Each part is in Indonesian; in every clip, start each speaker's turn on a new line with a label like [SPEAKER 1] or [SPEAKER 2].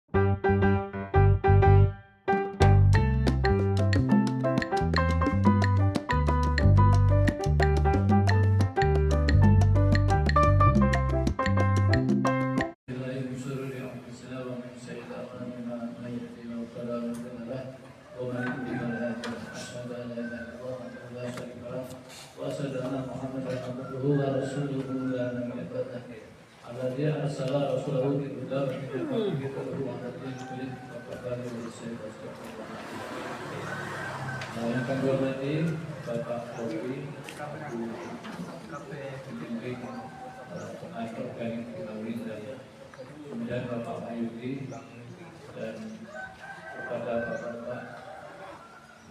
[SPEAKER 1] Yang kami hormati Bapak Bobi, pembimbing pengajar organik Kilawin, dan kemudian Bapak Mayudi, dan kepada Bapak-Bapak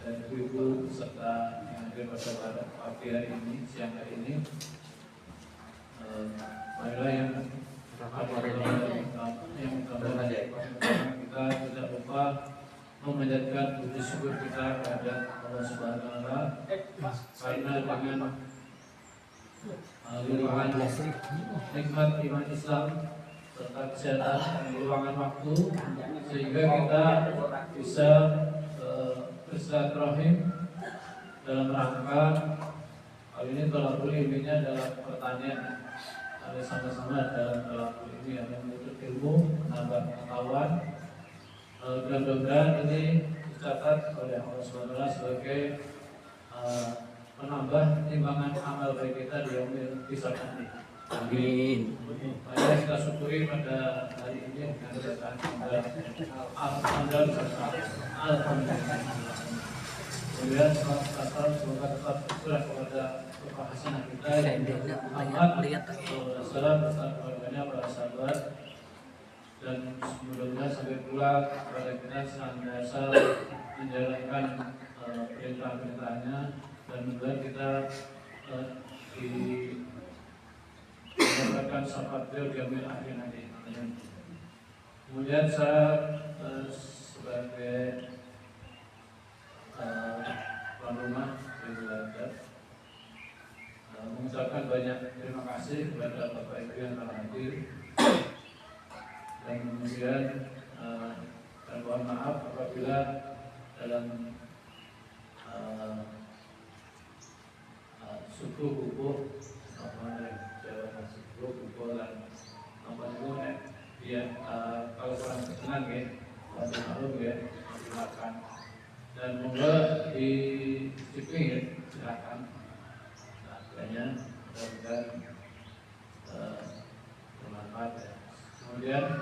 [SPEAKER 1] dan Ibu-Ibu serta yang hadir pada pagi hari ini, siang hari ini. Marilah yang kita tidak lupa memanjatkan puji syukur kita kepada Allah Subhanahu wa Ta'ala, karena dengan limpahan nikmat iman Islam serta kesehatan dan luangan waktu, sehingga kita bisa bersilaturahim dalam rangka kali ini tolakul ilminya dalam pertanyaan. Ada sama-sama dalam tolakul ilmi yang menuntut ilmu, menambah pengetahuan. Mudah-mudahan ini dicatat oleh Allah SWT sebagai menambah timbangan amal baik kita di yaumil hisab nanti. Amin. Mari kita syukuri pada hari ini dengan bacaan Alhamdulillah. Kemudian semoga tetap bersurah kepada Bapak Hasanah kita yang Muhammad salam beserta keluarganya, para sahabat, dan mudah-mudahan sampai pulang kepada kita senantiasa menjalankan perintah-perintahnya, dan mudah-mudahan kita mendapatkan syafaat beliau di yaumil akhir nanti. Kemudian saya sebagai tuan rumah belajar mengucapkan banyak terima kasih kepada Bapak Ibu yang telah hadir, dan kemudian dan mohon maaf apabila dalam suku buku suku buku dan kalau kurang berkenan ya, wajib maklum ya, silakan. Dan moga di pinggir silakan. Nah, kiranya mudah-mudahan bermanfaat ya. Kemudian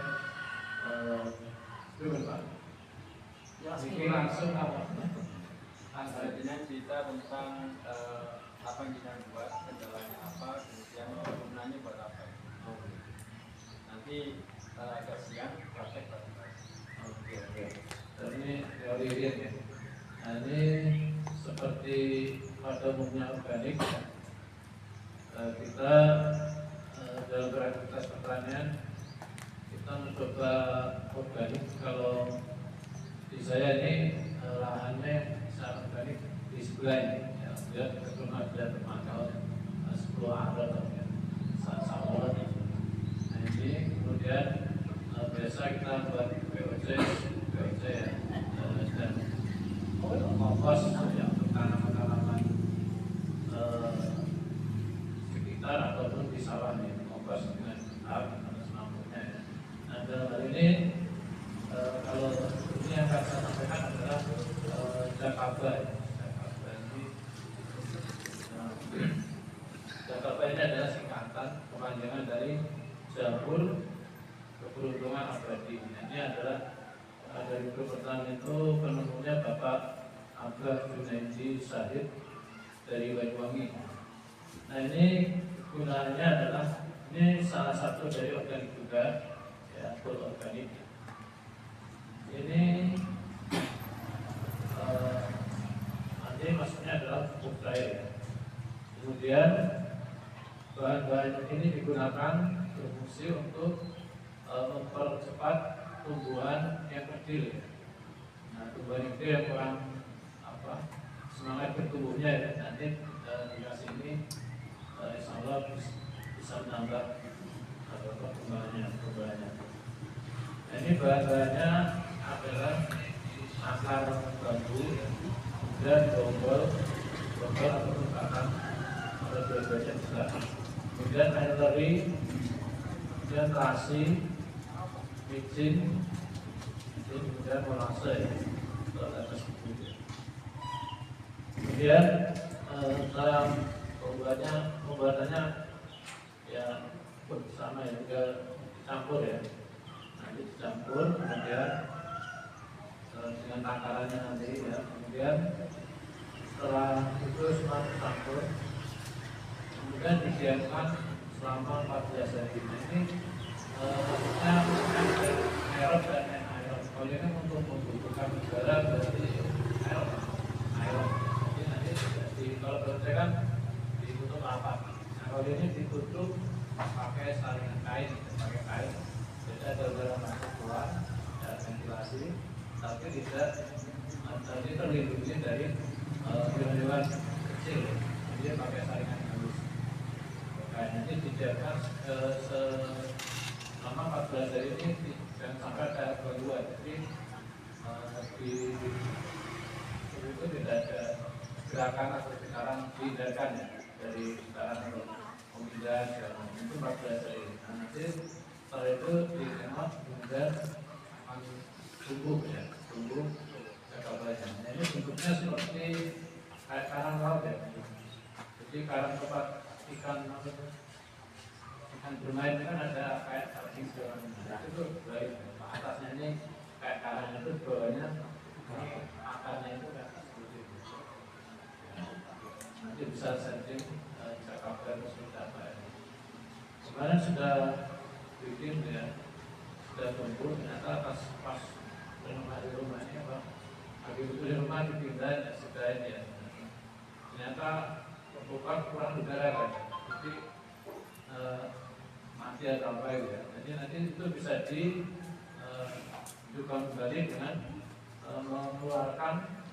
[SPEAKER 1] Pak. Ini langsung apa?
[SPEAKER 2] Dengan cerita tentang apa yang kita buat, kendalanya apa, kemudian kegunaannya buat apa. Nanti agak siang praktek bareng-bareng.
[SPEAKER 1] Oke. Dan ini teori ya. Nah, ini seperti pada umumnya organik, kita dalam beraktivitas pertanian kita mencoba organik. Kalau di saya ini lahannya secara organik di sebelah ini, ya, sudah termakau 10 adat ya, sama. Nah ini kemudian biasa kita buat POC ya, dan kompos ya, untuk tanaman-tanaman sekitar ataupun di sawah nih, kompos dengan semampunya ya. Nah dalam hal ini kalau ini yang akan saya sampaikan adalah Jakaba ya. Jakaba ini adalah singkatan kepanjangan dari Jabur Keberuntungan Abadi. Ini adalah dari grup pertanian itu penemunya Bapak Abah Junaidi Syahid dari Banyuwangi. Nah ini gunanya adalah ini salah satu dari organik juga ya, full organik. Ini nanti maksudnya adalah pupuk cair ya. Kemudian bahan-bahan ini digunakan berfungsi untuk mempercepat tumbuhan yang kecil ya. Nah tumbuhan itu yang kurang semangat bertumbuhnya ya, nanti dikasih ini insya Allah bisa menambah perkembangannya. Nah Nah, ini bahan-bahannya adalah akar bambu, kemudian bonggol atau bakar atau dua-duanya bisa. Kemudian air teri, kemudian terasi, micin, kemudian molase ya, kemudian dalam pembuatannya ya sama ya, juga dicampur ya, nanti dicampur kemudian dengan takarannya nanti ya, kemudian setelah itu semua dicampur kemudian didiamkan selama 14 hari. Ini maksudnya aerob dan anaerob. Kalau ini untuk membutuhkan udara berarti aerob. Jadi nanti kalau berarti kan ditutup rapat. Nah kalau ini ditutup pakai saringan kain, jadi ada udara masuk keluar, ada ventilasi, tapi tidak tadi terlindungi dari hewan-hewan kecil. Jadi pakai saringan halus. Nah, nanti dijaga selama 14 hari ini dan sampai ada gangguan. Jadi itu tidak ada gerakan atau sekarang dihindarkan ya dari sekarang atau pemindahan itu 14 hari. Nah, nanti setelah itu ditengok kemudian akan tumbuh ya, tumbuh kegabalannya. Nah, ini bentuknya seperti kayak karang laut ya. Jadi karang tempat ikan bermain kan ada kayak sarding segala macam. Itu baik. Atasnya ini kayak karang itu, bawahnya akarnya itu kayak seperti itu. Nanti bisa setting Jakarta itu seperti apa ya. Kemarin sudah bikin ya, sudah tumbuh. Ternyata pas renovasi rumah ini apa? Habis itu di rumah dipindah ya, sudah ya. Ternyata bukan kurang udara kan, jadi mati atau apa ya. Jadi nanti itu bisa dihidupkan kembali dengan mengeluarkan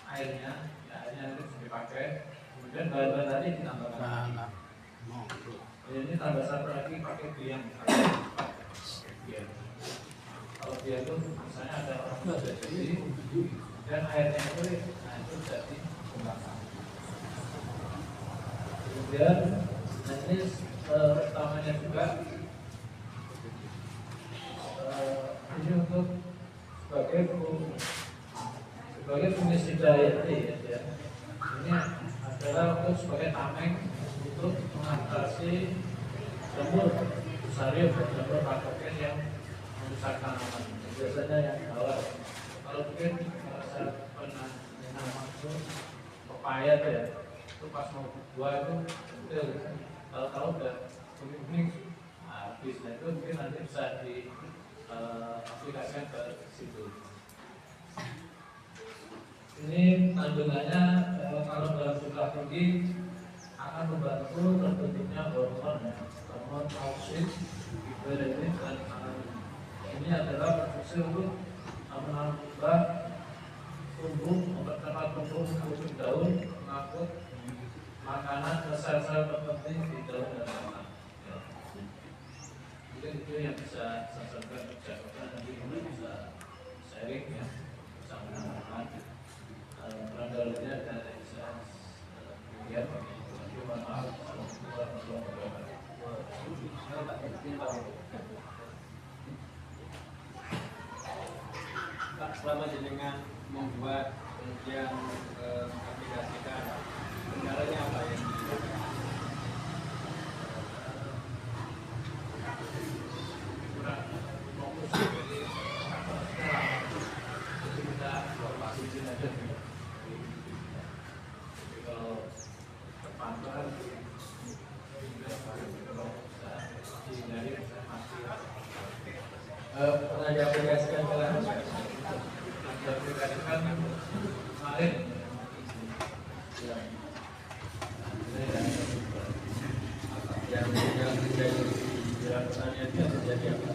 [SPEAKER 1] airnya, ya, airnya nanti bisa dipakai. Kemudian bahan-bahan tadi ditambahkan. Ini tambah satu lagi pakai biang. Kalau biang itu misalnya ada orang tua jadi dan airnya itu, nah itu jadi pembakaran. Kemudian nanti utamanya juga ini untuk sebagai pengisida ya. Ini adalah untuk sebagai tameng untuk mengatasi jamur fusarium dan jamur patogen yang merusak tanaman. Biasanya yang bawah. Kalau mungkin saya pernah menanam itu pepaya itu ya. Itu pas mau buah itu kalau udah kuning habis, nah itu mungkin nanti bisa diaplikasikan ke situ. Ini kandungannya kalau dalam jumlah tinggi akan membantu terbentuknya hormon auksid, giberelin dan alanin. Ini adalah berfungsi untuk menambah tumbuh, mempercepat tumbuh daun, mengangkut makanan ke sel-sel terpenting di daun dan batang. Mungkin itu yang bisa saya sampaikan ke Jakarta, nanti kita bisa sharing ya, bisa menambahkan perandalnya dan bisa lihat. Mohon maaf,
[SPEAKER 2] Pak, selama jenengan membuat kemudian aplikasikan, kendalanya apa yang
[SPEAKER 1] kurang fokus dari jadi kita lokasi sini aja. Kalau terpantau kalau bisa dihindari masih
[SPEAKER 2] pernah diaplikasikan ke lahan?
[SPEAKER 1] diaplikasikan kemarin
[SPEAKER 2] yang terjadi di dalam pertanian itu terjadi apa?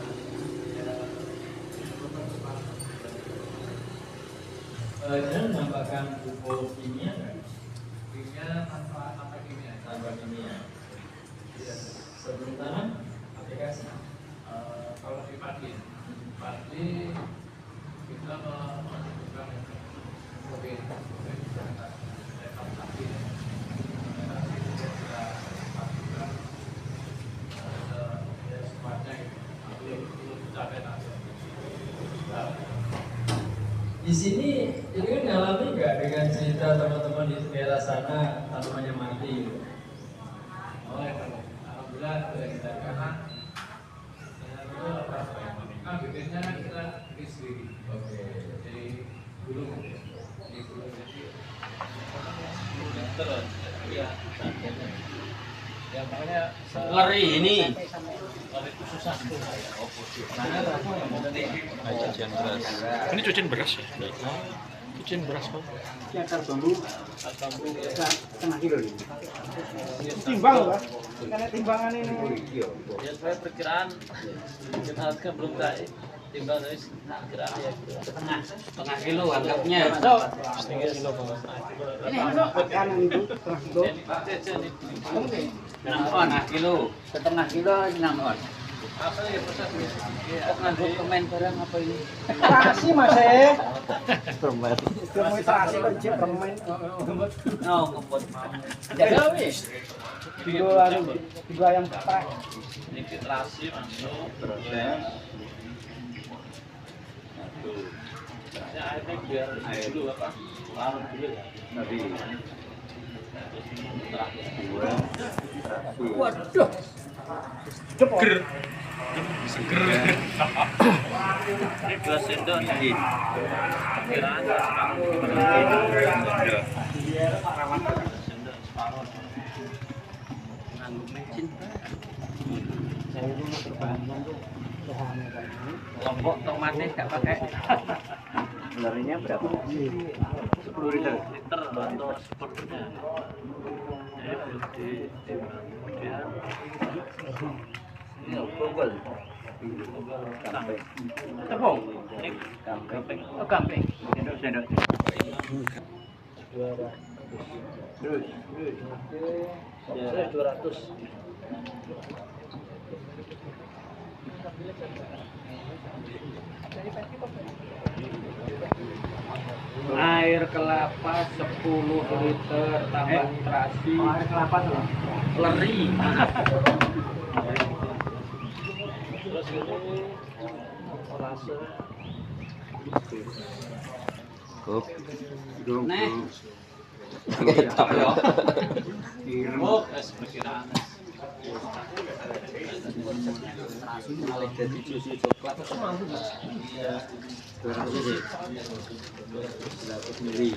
[SPEAKER 2] Jangan menambahkan pupuk kimia kan?
[SPEAKER 1] kimia tanpa kimia.
[SPEAKER 2] Tanpa kimia. Sebelum tanam aplikasi.
[SPEAKER 1] Kalau di padi pasti kita melakukan mungkin
[SPEAKER 2] Di sini ini kan ngalami nggak dengan cerita teman-teman di daerah sana tanamannya mati gitu?
[SPEAKER 1] Oh ya, alhamdulillah sudah kita karena itu apa kan bibitnya kan kita bikin sendiri.
[SPEAKER 2] Oke.
[SPEAKER 1] Jadi gulung, jadi gulung jadi 10 liter ya targetnya. Ya makanya
[SPEAKER 3] Leri ini.
[SPEAKER 1] lari itu susah tuh.
[SPEAKER 4] Cucian beras. Ini cucian beras ya? Cucian beras Pak.
[SPEAKER 3] Setengah kilo ini.
[SPEAKER 5] Timbang Pak. Karena timbangan ini.
[SPEAKER 1] Ya saya perkiraan kita harga belum tak timbang dari perkiraan ya
[SPEAKER 3] Setengah kilo anggapnya.
[SPEAKER 1] setengah kilo Pak.
[SPEAKER 5] Ini masuk kanan itu setengah kilo.
[SPEAKER 3] Setengah kilo. Setengah kilo 6 on.
[SPEAKER 1] Apa ya proses
[SPEAKER 3] Kok nganggo pemain barang apa ini?
[SPEAKER 5] Terasi Mas Permen. Terasi kunci permen.
[SPEAKER 3] Oh, kebot.
[SPEAKER 5] Jaga wis. Tiga ayam geprek.
[SPEAKER 1] ini filtrasi masuk
[SPEAKER 3] Proses.
[SPEAKER 1] ya airnya biar dulu apa larut dulu ya
[SPEAKER 3] Tadi
[SPEAKER 5] Waduh. Cepet.
[SPEAKER 1] ini 2 sendok nih perkiraan sendok separuh nganggo mecin
[SPEAKER 5] Saya dulu terbangun tuh.
[SPEAKER 3] lombok tomatnya nggak pakai. Larinya berapa? 10 liter.
[SPEAKER 1] liter atau sepertinya ya belum ditimbang kemudian
[SPEAKER 3] Ini bonggol.
[SPEAKER 1] sampai
[SPEAKER 3] Tepung.
[SPEAKER 1] ini
[SPEAKER 3] Gamping.
[SPEAKER 5] Oh gamping.
[SPEAKER 3] Sendok. Terus.
[SPEAKER 5] Saya 200.
[SPEAKER 3] Air kelapa 10 liter tambah terasi.
[SPEAKER 5] Air kelapa tuh.
[SPEAKER 3] Leri.
[SPEAKER 1] terus ini orase
[SPEAKER 3] Nih.
[SPEAKER 1] oh perkiraan
[SPEAKER 3] Terasi malah jadi susu coklat.
[SPEAKER 1] iya
[SPEAKER 3] 200 mili.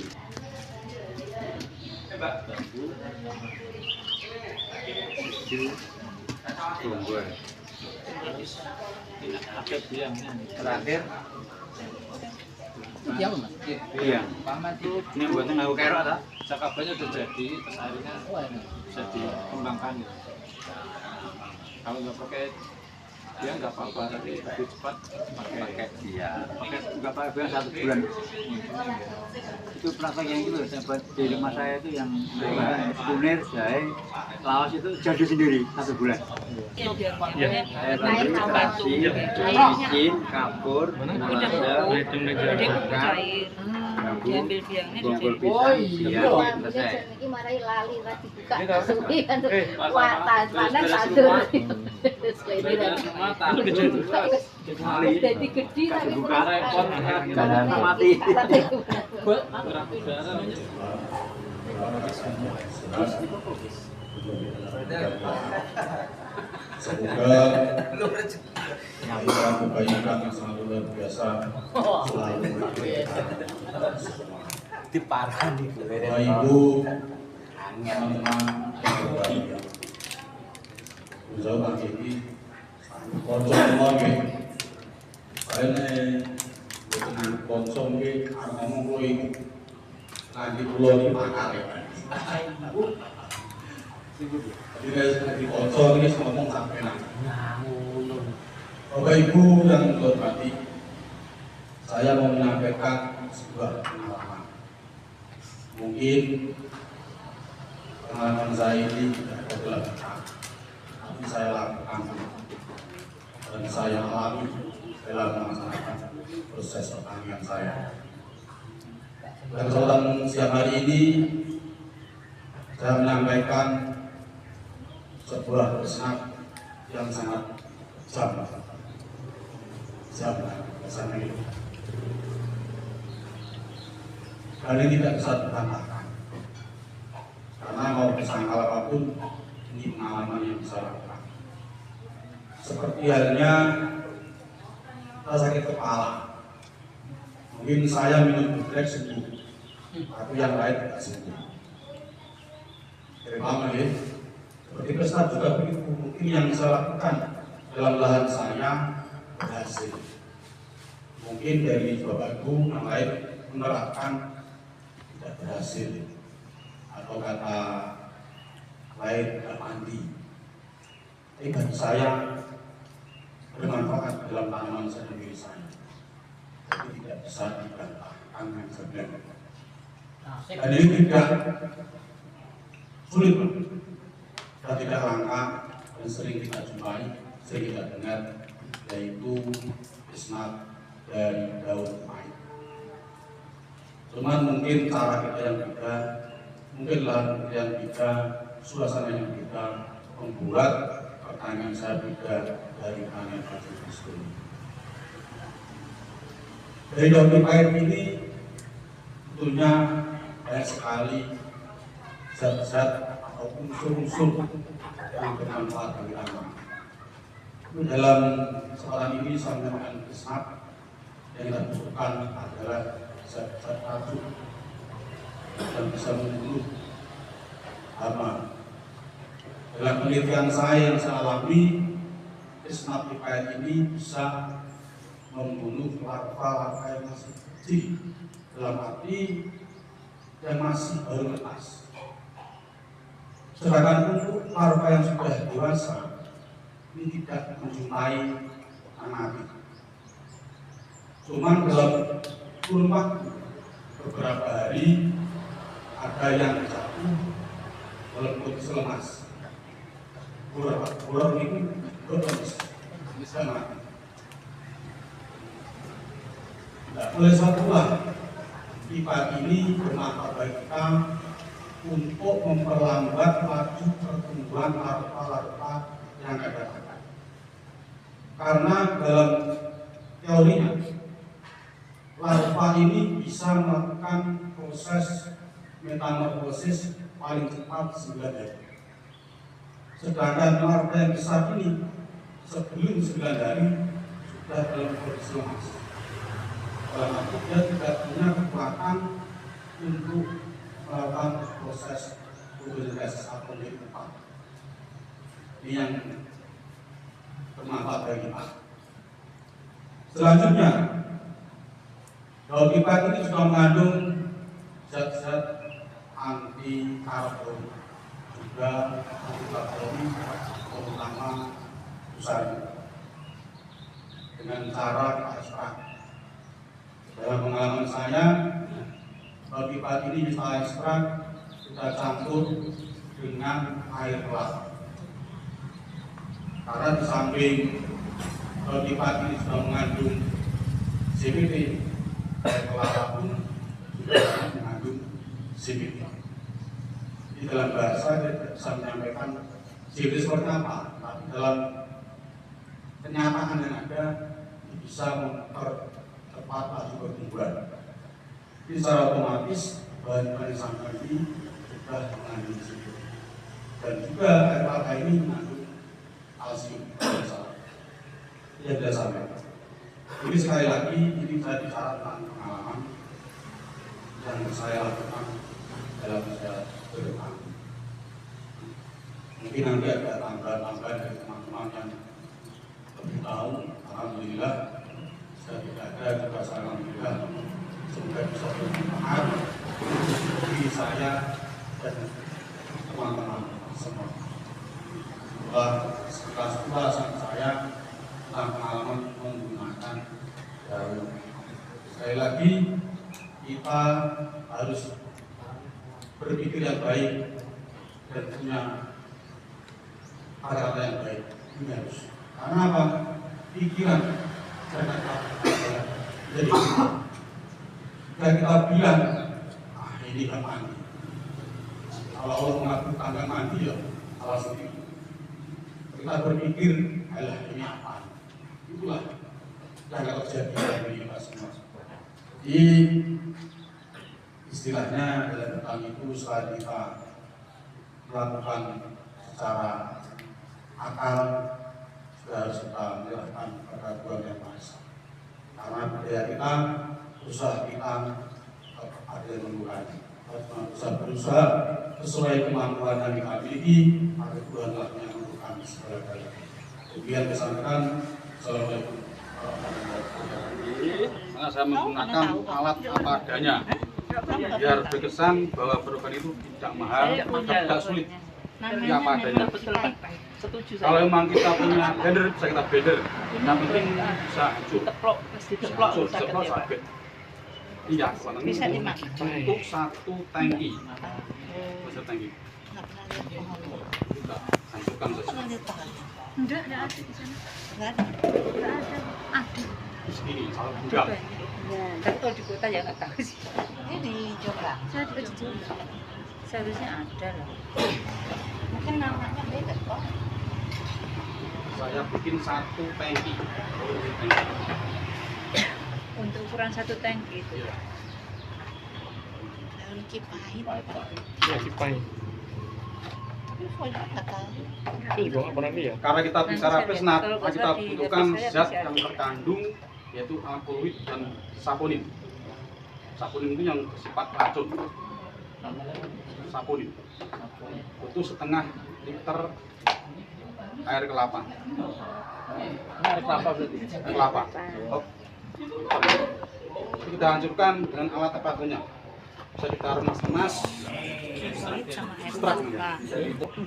[SPEAKER 3] Bonggol.
[SPEAKER 1] pakai biangnya
[SPEAKER 3] Terakhir.
[SPEAKER 5] Iya Mas.
[SPEAKER 3] Iya. Ini buatnya ngaku kerok tak?
[SPEAKER 1] cakapannya udah jadi terus akhirnya bisa dikembangkan ya. Kalau nggak pakai dia nggak apa-apa tapi lebih cepat pakai
[SPEAKER 3] Iya. Enggak pakai 1 bulan. Itu praktek yang itu saya buat di rumah saya itu yang kunir, jahe, laos itu jadi sendiri 1 bulan. Saya bantu terasi, micin, kapur,
[SPEAKER 6] diambil biangnya
[SPEAKER 3] bonggol
[SPEAKER 6] di
[SPEAKER 3] pisang,
[SPEAKER 5] iya.
[SPEAKER 3] selesai.
[SPEAKER 7] Iki marai lali ra dibuka suwi kan watan panas sadur. Dadi gedhi tapi
[SPEAKER 3] Buka repot,
[SPEAKER 7] Jangan
[SPEAKER 3] mati.
[SPEAKER 8] Semoga yang kebaikan yang sangat luar biasa selalu
[SPEAKER 3] Diparani
[SPEAKER 8] Bapak Ibu, teman-teman yang berbahagia. Jauh pagi ini, konco semua nggih. Karena konco nggih ngomong kuwi nanti kula iki makare. Jadi konco ini ngomong sampai nang. Bapak Ibu yang berhormati, saya mau menyampaikan sebuah pengalaman. Mungkin pengalaman saya ini tidak berlebihan, tapi saya lakukan dan saya alami dalam melaksanakan proses pertanian saya. Dan kesempatan siang hari ini saya menyampaikan sebuah pesan yang sangat jam pesan ini. Dan ini tidak bisa dibantahkan, karena mau disangkal apapun, ini pengalaman yang bisa lakukan. Seperti halnya saya sakit kepala, mungkin saya minum gebrek sembuh, tapi yang lain tidak sembuh. Terima kasih. Seperti pesan juga begitu, mungkin yang saya lakukan dalam lahan saya berhasil. Mungkin dari Bapak Ibu yang lain menerapkan tidak berhasil, atau kata lain tidak mandi. Tapi bagi saya bermanfaat dalam tanaman sendiri saya, jadi tidak bisa dibantahkan yang sebenarnya. Dan ini tidak sulit dan tidak langka dan sering kita jumpai, sering kita dengar, yaitu isnad dari daun pahit. Cuman mungkin cara kita yang beda, mungkin lahan kita yang beda, suasana yang beda, membuat pertanyaan saya beda dari tanya Pak Kristo. Dari daun pahit ini tentunya banyak sekali zat-zat atau unsur-unsur yang bermanfaat bagi tanaman. Dalam kesempatan ini saya menyampaikan isnad yang kita butuhkan adalah zat-zat racun yang bisa membunuh hama. Dalam penelitian saya yang saya alami, isnad pahit ini bisa membunuh larva-larva yang masih kecil, dalam arti yang masih baru menetas. Sedangkan untuk larva yang sudah dewasa ini tidak menjumpai anabit. Cuman dalam kurun waktu beberapa hari ada yang jatuh dalam kondisi lemas. Ular ini bisa mati. Nah, oleh sebab itulah pipa ini bermanfaat bagi kita untuk memperlambat laju pertumbuhan larva-larva yang ada. Karena dalam teorinya larva ini bisa melakukan proses metamorfosis paling cepat 9 hari. Sedangkan larva yang besar ini sebelum 9 hari sudah dalam kondisi lemas. Dalam arti dia tidak punya kekuatan untuk melakukan proses fotosintesis atau menjadi pupa. Ini yang bermanfaat bagi kita. Selanjutnya, daun pipah ini juga mengandung zat-zat anti karbon, juga anti bakteri, terutama fusarium, dengan cara ekstrak. Dalam pengalaman saya, daun pipah ini bisa ekstrak, kita campur dengan air kelapa. Karena di samping daun pipah ini sudah mengandung CBD, air kelapa pun juga mengandung CBD. Di dalam bahasa saya tidak bisa menyampaikan CBD seperti apa, tapi dalam kenyataan yang ada bisa mempercepat laju pertumbuhan. Jadi secara otomatis bahan-bahan yang sama ini sudah mengandung CBD. Dan juga air kelapa ini mengandung kalsium. Yang tidak sampai. Jadi sekali lagi ini saya bicara tentang pengalaman yang saya lakukan dalam saya berdepan. Mungkin nanti ada tambahan-tambahan dari teman-teman yang lebih tahu. Alhamdulillah saya tidak ada, juga saya alhamdulillah semoga bisa bermanfaat bagi saya dan teman-teman semua. Setelah ulasan saya tentang pengalaman menggunakan daun. Sekali lagi kita harus berpikir yang baik dan punya kata-kata yang baik. Ini harus. Karena apa? Pikiran Jadi dan kita bilang, ini kan mandi. Kalau Allah mengatakan nggak mandi ya salah sendiri. Kita berpikir, alah ini apa? Itulah yang terjadi dari kita semua. Jadi istilahnya dalam tentang itu setelah kita melakukan secara akal, sudah harus kita menyerahkan kepada Tuhan Yang Maha Esa. Karena budaya kita, usaha kita ada yang mengurangi. Berusaha sesuai kemampuan yang kita miliki, agar Tuhan telah yang menentukan segala-galanya. Kemudian kesampaian, Assalamualaikum warahmatullahi wabarakatuh.
[SPEAKER 9] Karena saya menggunakan alat apa adanya, biar berkesan bahwa berobat itu tidak mahal, tidak sulit. Ini apa adanya. Kalau memang kita punya blender, bisa kita blender. Yang penting bisa hancur. Ceplok sabit. Iya,
[SPEAKER 6] Bisa dimakan.
[SPEAKER 9] untuk satu tangki. Satu tangki. Kita hancurkan saja.
[SPEAKER 6] Enggak ada di sana. Enggak ada. Ada.
[SPEAKER 9] Segini, salah enggak.
[SPEAKER 6] Tapi kalau di kota ya nggak tahu sih.
[SPEAKER 7] Ini di Jombang.
[SPEAKER 6] Saya di Jombang. Seharusnya ada loh.
[SPEAKER 7] Mungkin namanya beda kok.
[SPEAKER 9] Saya bikin satu tangki.
[SPEAKER 6] Untuk ukuran satu tangki itu.
[SPEAKER 9] Iya.
[SPEAKER 7] Daun kipahin.
[SPEAKER 4] Ya, kipai.
[SPEAKER 7] Tapi kalau nggak tahu.
[SPEAKER 4] Itu juga nggak pernah lihat.
[SPEAKER 9] Karena kita bicara
[SPEAKER 6] Nanti
[SPEAKER 9] pesnat,
[SPEAKER 6] saya lihat.
[SPEAKER 9] maka kita
[SPEAKER 6] Kalau di
[SPEAKER 9] butuhkan
[SPEAKER 6] saya
[SPEAKER 9] zat
[SPEAKER 6] bisa
[SPEAKER 9] yang
[SPEAKER 6] lihat.
[SPEAKER 9] terkandung yaitu alkaloid dan saponin. Saponin itu yang bersifat racun. Saponin. Itu setengah liter air kelapa.
[SPEAKER 5] Air kelapa berarti.
[SPEAKER 9] Air kelapa. Oh. Jadi kita hancurkan dengan alat apa adanya. Bisa kita remas-remas.
[SPEAKER 6] Sama air
[SPEAKER 9] Ekstrak.
[SPEAKER 6] kelapa.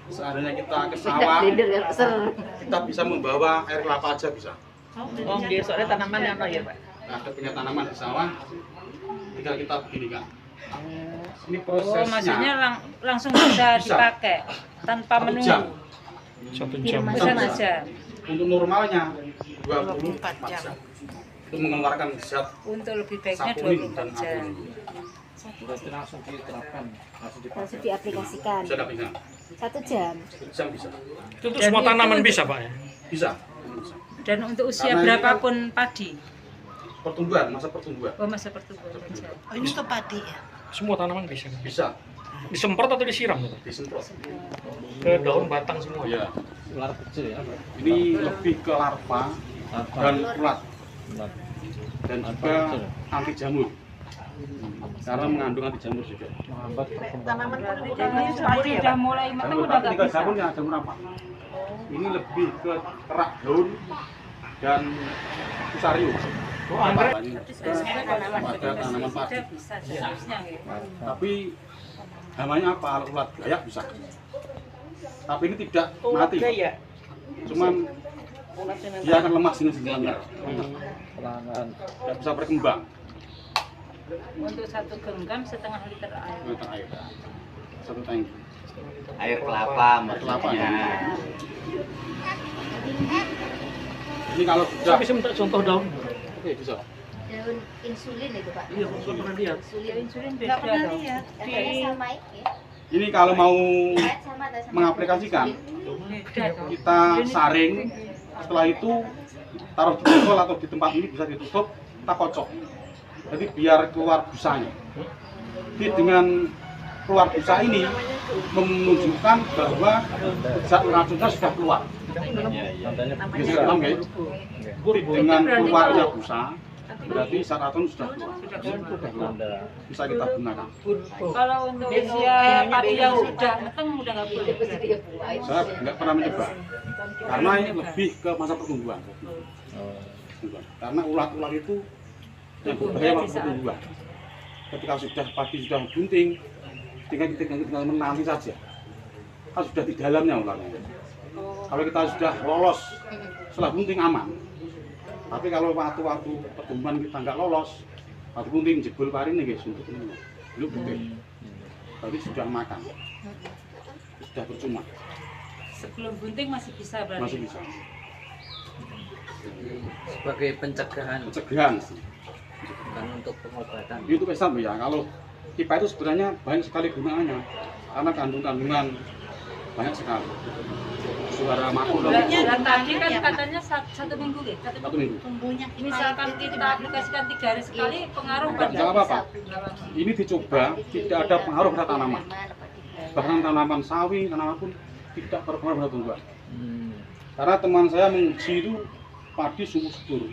[SPEAKER 9] Seandainya kita ke sawah,
[SPEAKER 7] Blender ya kesel.
[SPEAKER 9] kita bisa membawa air kelapa aja bisa.
[SPEAKER 5] Oh, dia soalnya tanaman yang ya, Pak.
[SPEAKER 9] Nah, ada punya tanaman di sawah, tinggal kita beginikan. Ini
[SPEAKER 6] Oh,
[SPEAKER 9] prosesnya
[SPEAKER 6] maksudnya langsung bisa dipakai tanpa
[SPEAKER 9] 1
[SPEAKER 6] menunggu.
[SPEAKER 9] jam.
[SPEAKER 4] 1 jam.
[SPEAKER 6] Pesan aja.
[SPEAKER 9] Untuk normalnya 24 jam. Itu mengeluarkan zat
[SPEAKER 6] Untuk lebih baiknya
[SPEAKER 9] saponin
[SPEAKER 6] 24
[SPEAKER 9] dan
[SPEAKER 6] jam.
[SPEAKER 9] alkohol.
[SPEAKER 5] Berarti langsung diterapkan, langsung dipakai.
[SPEAKER 7] Langsung diaplikasikan.
[SPEAKER 9] Bisa nggak bisa?
[SPEAKER 7] 1 jam.
[SPEAKER 9] 1 jam bisa.
[SPEAKER 4] Itu untuk semua tanaman bisa, Pak ya?
[SPEAKER 9] Bisa.
[SPEAKER 6] Dan untuk usia
[SPEAKER 9] Karena ini
[SPEAKER 6] berapapun padi.
[SPEAKER 9] Pertumbuhan, masa pertumbuhan.
[SPEAKER 6] Oh, masa pertumbuhan saja.
[SPEAKER 7] Oh, ini ke padi ya?
[SPEAKER 4] Semua tanaman bisa.
[SPEAKER 9] Bisa
[SPEAKER 4] Disemprot atau disiram, Pak?
[SPEAKER 9] disemprot.
[SPEAKER 4] Ke daun batang semua.
[SPEAKER 9] Ya.
[SPEAKER 5] Ular kecil ya, Pak.
[SPEAKER 9] Ini lebih ke larva dan ulat dan juga anti jamur. Karena mengandung anti jamur juga.
[SPEAKER 5] Menghambat perkembangan.
[SPEAKER 6] Berarti kalau padi udah mulai matang
[SPEAKER 9] Jamur,
[SPEAKER 6] udah
[SPEAKER 9] tapi
[SPEAKER 6] nggak
[SPEAKER 9] tinggal
[SPEAKER 6] bisa.
[SPEAKER 9] jamurnya jamur apa? Ini lebih ke kerak daun dan fusarium. Pada tanaman padi.
[SPEAKER 6] Sudah bisa seharusnya ya.
[SPEAKER 9] Tapi namanya apa? Ulat gayak bisa. Tapi ini tidak mati. Cuman dia akan lemah dengan sendirinya.
[SPEAKER 5] Pelanggan.
[SPEAKER 9] Tidak bisa berkembang.
[SPEAKER 6] Untuk 1 genggam setengah liter air.
[SPEAKER 9] Liter air. 1 tangki.
[SPEAKER 3] Air kelapa maksudnya.
[SPEAKER 9] Ini kalau
[SPEAKER 4] Saya
[SPEAKER 9] sudah
[SPEAKER 4] bisa minta contoh daun.
[SPEAKER 9] oke bisa.
[SPEAKER 7] Daun insulin itu, Pak.
[SPEAKER 4] Iya, saya pernah lihat.
[SPEAKER 6] Insulin beda
[SPEAKER 7] Nggak pernah
[SPEAKER 6] dong.
[SPEAKER 7] lihat. Katanya sama ini.
[SPEAKER 9] Ini kalau mau
[SPEAKER 7] Sama ada sama.
[SPEAKER 9] mengaplikasikan,
[SPEAKER 6] Beda dong.
[SPEAKER 9] kita saring. Setelah itu taruh di botol atau di tempat ini bisa ditutup, kita kocok. Jadi biar keluar busanya. Jadi dengan keluar busa ini menunjukkan bahwa zat racunnya sudah keluar. Bisa paham nggak? Jadi dengan keluarnya busa, berarti zat racun sudah keluar. Bisa kita gunakan.
[SPEAKER 6] Kalau untuk usia padi yang sudah matang udah nggak boleh.
[SPEAKER 9] Saya nggak pernah mencoba, karena ini lebih ke masa pertumbuhan. Karena ulat-ulat itu yang berbahaya waktu pertumbuhan. Ketika sudah padi sudah bunting, tinggal menanti saja. Kan sudah di dalamnya ularnya. Kalau kita sudah lolos setelah bunting aman. Tapi kalau waktu pertumbuhan kita nggak lolos, waktu bunting jebol pari nih guys untuk ini, belum bunting. Berarti sudah makan, sudah percuma,
[SPEAKER 6] Sebelum bunting masih bisa berarti.
[SPEAKER 9] masih bisa.
[SPEAKER 10] Sebagai pencegahan,
[SPEAKER 9] pencegahan.
[SPEAKER 10] bukan untuk pengobatan.
[SPEAKER 9] Itu pesan ya, kalau IPA itu sebenarnya banyak sekali gunaannya karena kandungan banyak sekali. Suara makro
[SPEAKER 6] Dan tadi kan katanya satu minggu ya,
[SPEAKER 9] satu minggu.
[SPEAKER 6] misalkan kita aplikasikan 3 hari sekali pengaruh pada
[SPEAKER 9] Enggak apa-apa. Ini dicoba tidak ada pengaruh pada tanaman. Bahkan tanaman sawi, tanaman pun tidak berpengaruh pada tumbuhan. Karena teman saya menguji itu padi sumur subur.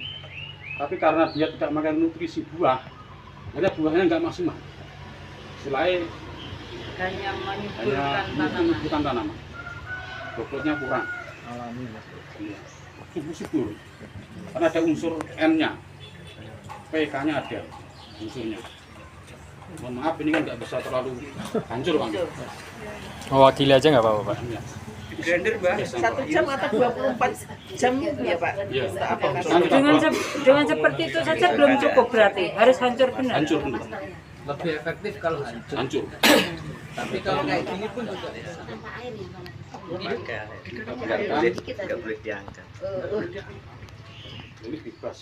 [SPEAKER 9] Tapi karena dia tidak makan nutrisi buah, akhirnya buahnya nggak maksimal. Selain
[SPEAKER 6] hanya
[SPEAKER 9] hanya menyuburkan tanaman, bobotnya kurang.
[SPEAKER 10] Alami.
[SPEAKER 9] Iya. Subur-subur. Karena ada unsur N-nya, PK-nya ada unsurnya. Mohon maaf ini kan nggak bisa terlalu hancur Bang.
[SPEAKER 4] Mewakili aja nggak apa-apa Pak?
[SPEAKER 9] Iya.
[SPEAKER 5] Blender Mbak, 1 jam atau 24 jam ya Pak?
[SPEAKER 9] Iya.
[SPEAKER 5] Kita aplikasi.
[SPEAKER 6] dengan seperti itu saja belum cukup berarti harus hancur benar.
[SPEAKER 9] Hancur benar.
[SPEAKER 10] Lebih efektif kalau hancur.
[SPEAKER 9] Hancur.
[SPEAKER 10] Tapi kalau kayak gini pun juga
[SPEAKER 7] Tanpa air ya Bang.
[SPEAKER 9] Nggak boleh
[SPEAKER 7] Nggak boleh diangkat.
[SPEAKER 9] Ini bebas.